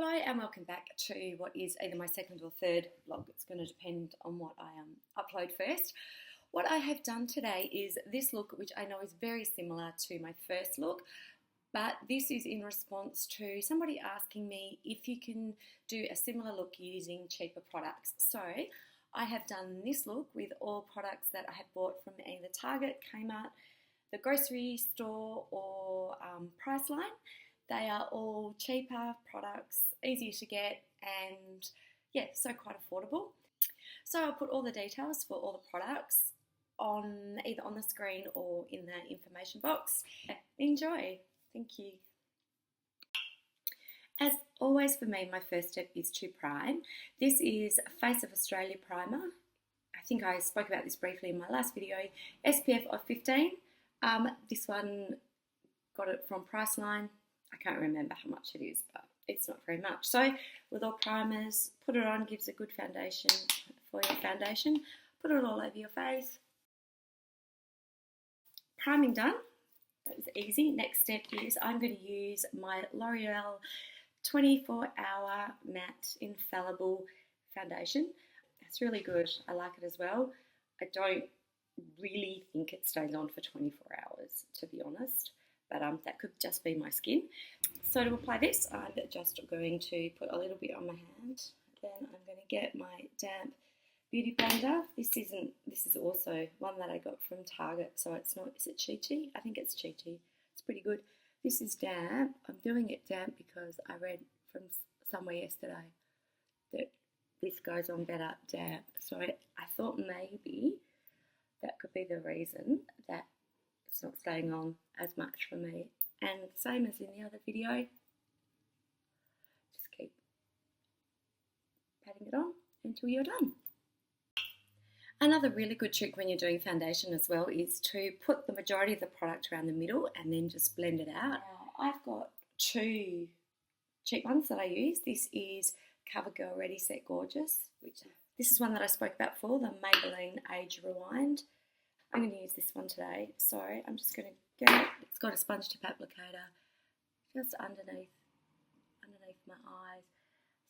Hello and welcome back to what is either my second or third vlog. It's going to depend on what I upload first. What I have done today is this look, which I know is very similar to my first look, but this is in response to somebody asking me if you can do a similar look using cheaper products. So I have done this look with all products that I have bought from either Target, Kmart, the grocery store or Priceline. They are all cheaper products, easier to get, and yeah, so quite affordable. So I'll put all the details for all the products on either on the screen or in the information box. Enjoy. Thank you. As always for me, my first step is to prime. This is Face of Australia primer. I think I spoke about this briefly in my last video. SPF of 15. This one, got it from Priceline. I can't remember how much it is, but it's not very much. So with all primers, put it on, gives a good foundation for your foundation. Put it all over your face. Priming done. That was easy. Next step is I'm going to use my L'Oreal 24-Hour Matte Infallible Foundation. It's really good. I like it as well. I don't really think it stays on for 24 hours, to be honest. But that could just be my skin. So to apply this, I'm just going to put a little bit on my hand. Then I'm going to get my damp beauty blender. This is also one that I got from Target, so it's not, is it Chi Chi? I think it's Chi Chi. It's pretty good. This is damp. I'm doing it damp because I read from somewhere yesterday that this goes on better damp. So I thought maybe that could be the reason that it's not staying on as much for me. And same as in the other video, just keep patting it on until you're done. Another really good trick when you're doing foundation as well is to put the majority of the product around the middle and then just blend it out. Now, I've got two cheap ones that I use. This is COVERGIRL Ready Set Gorgeous, this is one that I spoke about before, the Maybelline Age Rewind. I'm going to use this one today, so I'm just going to get it. It's got a sponge tip applicator just underneath my eyes.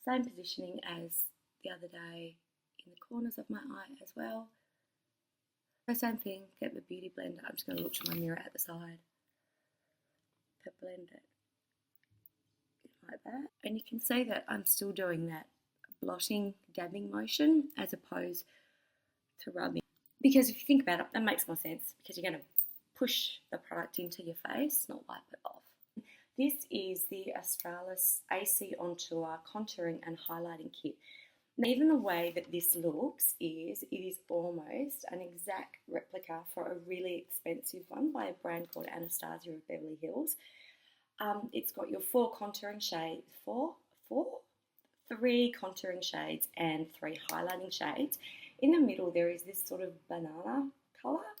Same positioning as the other day in the corners of my eye as well. So same thing, get the beauty blender. I'm just going to look to my mirror at the side to blend it like that. And you can see that I'm still doing that blotting, dabbing motion as opposed to rubbing. Because if you think about it, that makes more sense because you're going to push the product into your face, not wipe it off. This is the Australis AC On Tour Contouring and Highlighting Kit. Now, even the way that this looks is, it is almost an exact replica for a really expensive one by a brand called Anastasia of Beverly Hills. It's got your 3 contouring shades and 3 highlighting shades. In the middle, there is this sort of banana colour.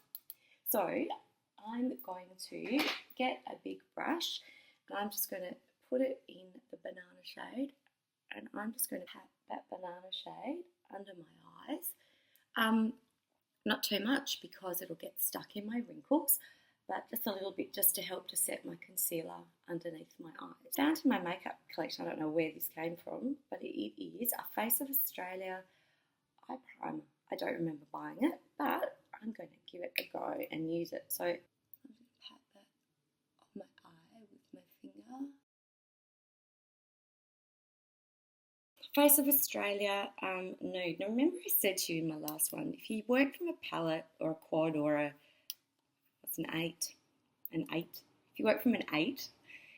So I'm going to get a big brush and I'm just going to put it in the banana shade and I'm just going to pat that banana shade under my eyes. Not too much because it'll get stuck in my wrinkles, but just a little bit just to help to set my concealer underneath my eyes. Down to my makeup collection, I don't know where this came from, but it is a Face of Australia eye primer. I don't remember buying it, but I'm going to give it a go and use it. So I'm going to pat that on my eye with my finger. Face of Australia Nude. Now remember I said to you in my last one, if you work from a palette or a quad or an 8, if you work from an 8,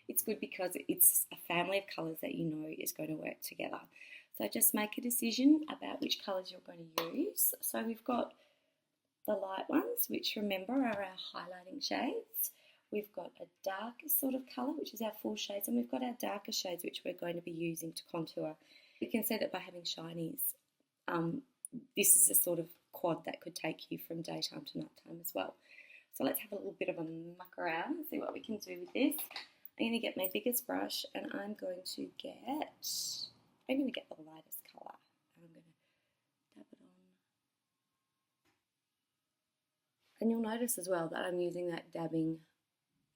it's good because it's a family of colours that you know is going to work together. So just make a decision about which colours you're going to use. So we've got the light ones, which remember are our highlighting shades. We've got a darker sort of colour, which is our full shades, and we've got our darker shades, which we're going to be using to contour. You can see that by having shinies, this is a sort of quad that could take you from daytime to nighttime as well. So let's have a little bit of a muck around and see what we can do with this. I'm going to get my biggest brush and I'm going to get the lightest colour and I'm going to dab it on. And you'll notice as well that I'm using that dabbing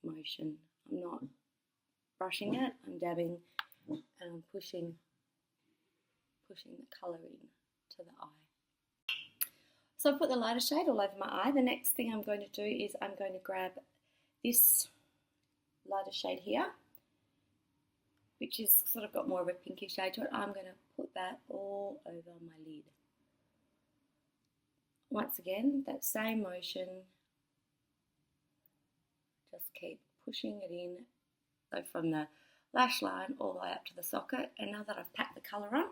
motion. I'm not brushing it, I'm dabbing and I'm pushing the colour in to the eye. So I put the lighter shade all over my eye. The next thing I'm going to do is I'm going to grab this lighter shade here, which is sort of got more of a pinky shade to it. I'm going to put that all over my lid. Once again, that same motion, just keep pushing it in, so from the lash line all the way up to the socket. And now that I've packed the colour on,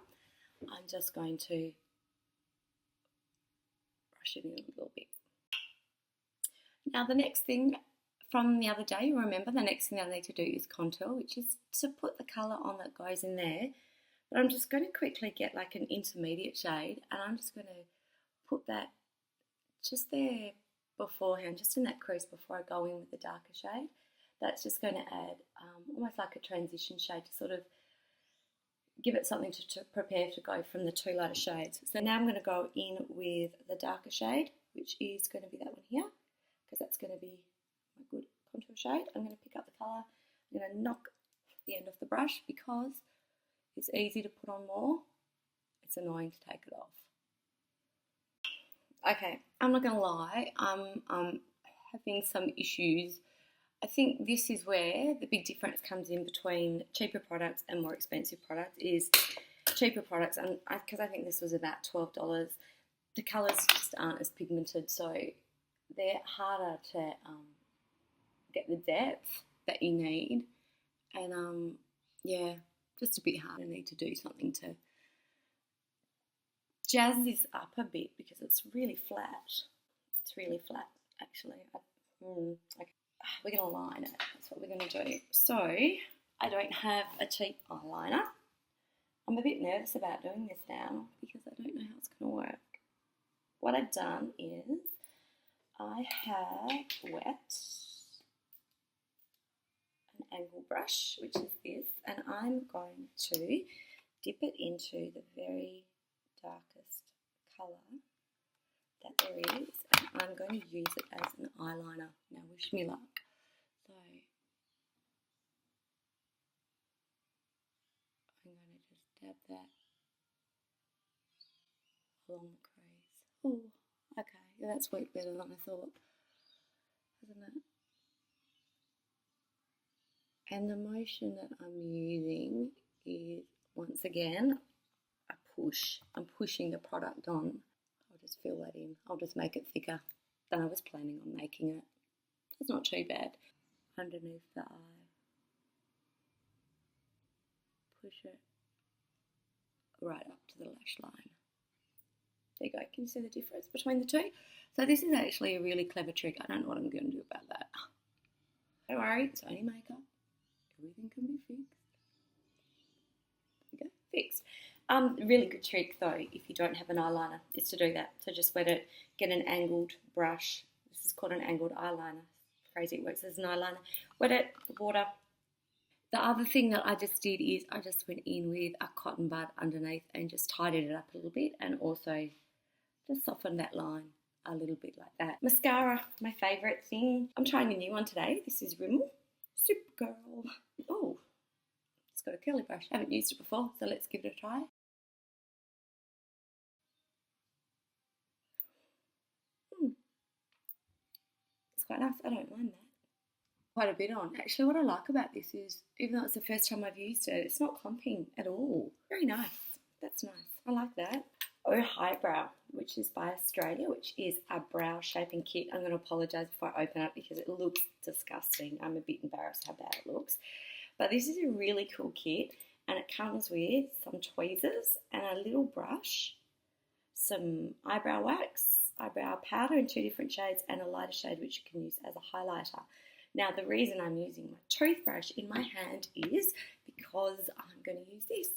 I'm just going to brush it in a little bit. Now the next thing from the other day, you remember the next thing I need to do is contour, which is to put the colour on that goes in there. But I'm just going to quickly get like an intermediate shade, and I'm just going to put that just there beforehand, just in that crease before I go in with the darker shade. That's just going to add almost like a transition shade to sort of give it something to prepare to go from the two lighter shades. So now I'm going to go in with the darker shade, which is going to be that one here, because that's going to be my good contour shade. I'm going to pick up the colour, I'm going to knock the end off the brush because it's easy to put on more. It's annoying to take it off. Okay, I'm not going to lie, I'm having some issues. I think this is where the big difference comes in between cheaper products and more expensive products. Is cheaper products, and because I think this was about $12, the colours just aren't as pigmented, so they're harder to get the depth that you need, and yeah, just a bit harder. I need to do something to jazz this up a bit because it's really flat. It's really flat, actually. Okay. We're going to line it. That's what we're going to do. So, I don't have a cheap eyeliner. I'm a bit nervous about doing this now because I don't know how it's going to work. What I've done is I have wet an angle brush, which is this, and I'm going to dip it into the very darkest colour that there is, and I'm going to use it as an eyeliner. Now wish me luck. So I'm going to just dab that along the crease. Oh, okay, yeah, that's worked better than I thought, hasn't it? And the motion that I'm using is, once again, a push. I'm pushing the product on. I'll just fill that in. I'll just make it thicker than I was planning on making it. It's not too bad. Underneath the eye. Push it right up to the lash line. There you go. Can you see the difference between the two? So this is actually a really clever trick. I don't know what I'm going to do about that. Don't worry, it's only makeup. Everything can be fixed. There we go, fixed. Really good trick though, if you don't have an eyeliner, is to do that. So just wet it, get an angled brush. This is called an angled eyeliner. Crazy, it works as an eyeliner. Wet it with water. The other thing that I just did is I just went in with a cotton bud underneath and just tidied it up a little bit, and also just softened that line a little bit like that. Mascara, my favourite thing. I'm trying a new one today. This is Rimmel Supergirl. Oh, it's got a curly brush. I haven't used it before, so let's give it a try. It's quite nice. I don't mind that. Quite a bit on. Actually, what I like about this is, even though it's the first time I've used it, it's not clumping at all. Very nice. That's nice. I like that. Oh, HIBROW, which is by Australia, which is a brow shaping kit. I'm going to apologise before I open it because it looks disgusting. I'm a bit embarrassed how bad it looks. But this is a really cool kit, and it comes with some tweezers and a little brush, some eyebrow wax, eyebrow powder in 2 different shades, and a lighter shade which you can use as a highlighter. Now, the reason I'm using my toothbrush in my hand is because I'm going to use this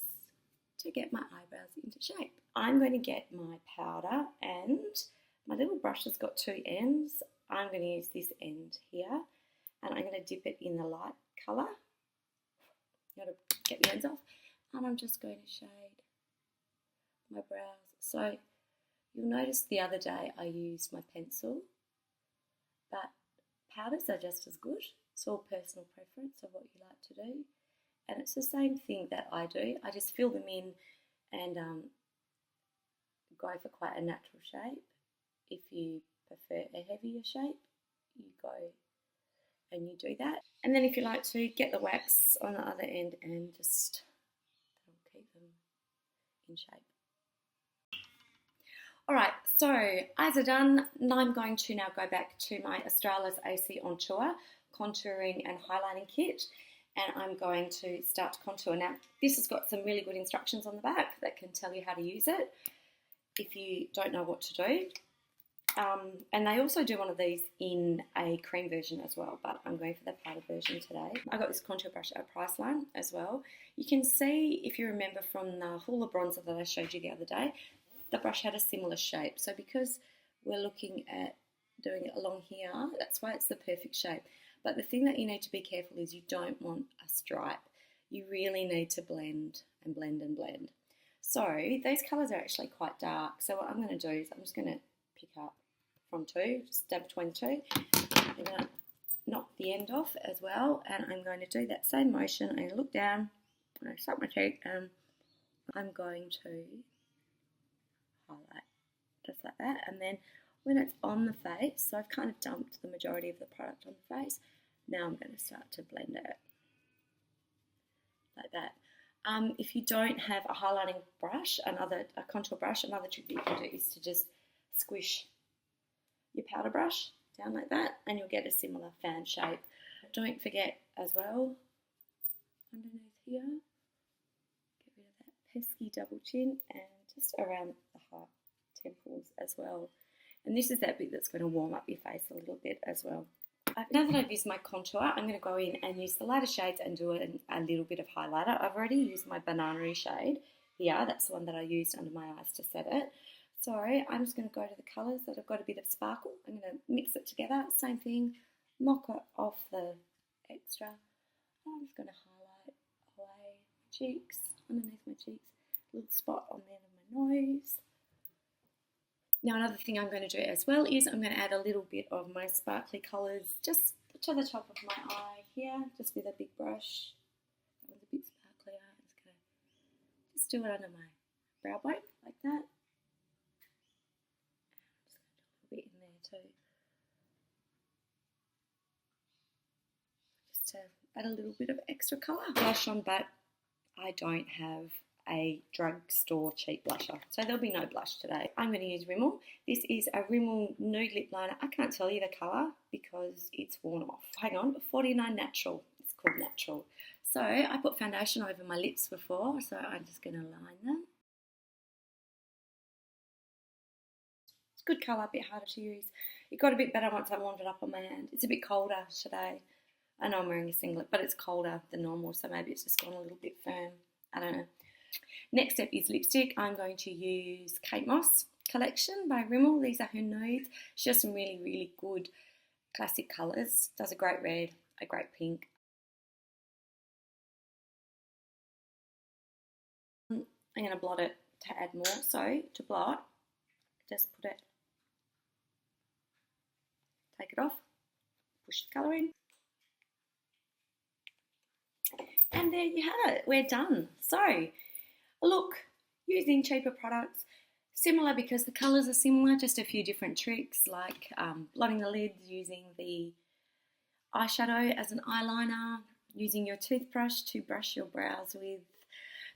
to get my eyebrows into shape. I'm going to get my powder, and my little brush has got 2 ends. I'm going to use this end here, and I'm going to dip it in the light colour. Got to get the ends off, and I'm just going to shade my brows. So you'll notice the other day I used my pencil, but powders are just as good. It's all personal preference of what you like to do. and it's the same thing that I do. I just fill them in and go for quite a natural shape. If you prefer a heavier shape, you go and you do that. And then if you like to, get the wax on the other end and just keep them in shape. Alright, so eyes are done. Now I'm going to go back to my Australis AC On Tour contouring and highlighting kit, and I'm going to start to contour. Now this has got some really good instructions on the back that can tell you how to use it if you don't know what to do. And they also do one of these in a cream version as well, but I'm going for the powder version today. I got this contour brush at Priceline as well. You can see, if you remember from the Hula bronzer that I showed you the other day, the brush had a similar shape. So because we're looking at doing it along here, that's why it's the perfect shape. But the thing that you need to be careful is you don't want a stripe. You really need to blend and blend and blend. So these colours are actually quite dark. So what I'm going to do is I'm just going to pick up from two, just dab between the two. I'm going to knock the end off as well, and I'm going to do that same motion. I'm going to look down, I'm going to suck my cheek, and I'm going to highlight just like that. And then when it's on the face, so I've kind of dumped the majority of the product on the face, now I'm going to start to blend it like that. If you don't have a highlighting brush, a contour brush, another trick that you can do is to just squish your powder brush down like that, and you'll get a similar fan shape. Don't forget as well, underneath here, get rid of that pesky double chin, and just around the heart temples as well. And this is that bit that's going to warm up your face a little bit as well. Now that I've used my contour, I'm going to go in and use the lighter shades and do a little bit of highlighter. I've already used my banana shade here. That's the one that I used under my eyes to set it. So I'm just going to go to the colours that have got a bit of sparkle. I'm going to mix it together. Same thing, mock it off the extra. I'm just going to highlight away my cheeks, underneath my cheeks, a little spot on the end of my nose. Now another thing I'm going to do as well is I'm going to add a little bit of my sparkly colours just to the top of my eye here, just with a big brush. That one's a bit sparkly. I'm just going to just do it under my brow bone like that. Just going to do a little bit in there too. Just to add a little bit of extra colour. Blush on, but I don't have a drugstore cheap blusher, so there'll be no blush today. I'm going to use Rimmel. This is a Rimmel nude lip liner. I can't tell you the colour because it's worn off. Hang on, 49 Natural. It's called Natural. So I put foundation over my lips before, so I'm just going to line them. It's a good colour, a bit harder to use. It got a bit better once I warmed it up on my hand. It's a bit colder today. I know I'm wearing a singlet, but it's colder than normal, so maybe it's just gone a little bit firm. I don't know. Next step is lipstick. I'm going to use Kate Moss Collection by Rimmel. These are her nudes. She has some really, really good classic colours. Does a great red, a great pink. I'm going to blot it to add more. So to blot, just put it, take it off, push the colour in. And there you have it. We're done. So look, using cheaper products, similar because the colours are similar, just a few different tricks like blotting the lids, using the eyeshadow as an eyeliner, using your toothbrush to brush your brows with.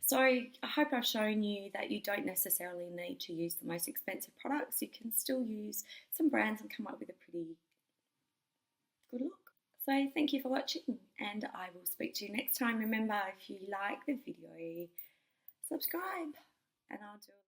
So I hope I've shown you that you don't necessarily need to use the most expensive products. You can still use some brands and come up with a pretty good look. So thank you for watching, and I will speak to you next time. Remember, if you like the video, subscribe, and I'll do